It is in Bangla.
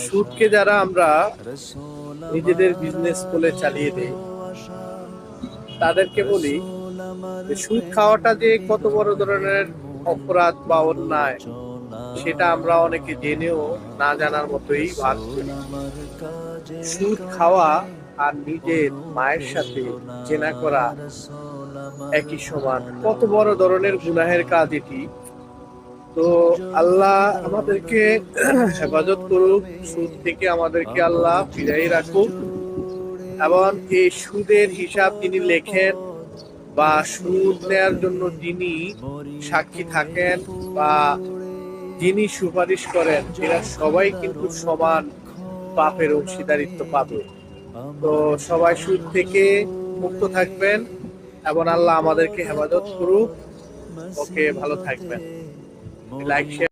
সুদকে যারা আমরা নিজেদের বিজনেস বলে চালিয়ে দেই, তাদেরকে বলি যে সুদ খাওয়াটা যে কত বড় ধরনের অপরাধ বা অন্যায়, সেটা আমরা অনেকে জেনেও না জানার মতোই ভাগ করি। সুদ খাওয়া আর নিজের মায়ের সাথে জেনা করা একই সমান। কত বড় ধরনের গুনাহের কাজ এটি। তো আল্লাহ আমাদেরকে হেফাজত করুক, সুদ থেকে আমাদেরকে আল্লাহ ফিরাই রাখুক। এবং এই সুদের হিসাব যিনি লেখেন বা সুদ নেয়ার জন্য যিনি সাক্ষী থাকেন বা যিনি সুপারিশ করেন, এরা সবাই কিন্তু সমান পাপের অংশীদারিত্ব পাবে। তো সবাই সুদ থেকে মুক্ত থাকবেন এবং আল্লাহ আমাদেরকে হেফাজত করুক। ওকে, ভালো থাকবেন। Like share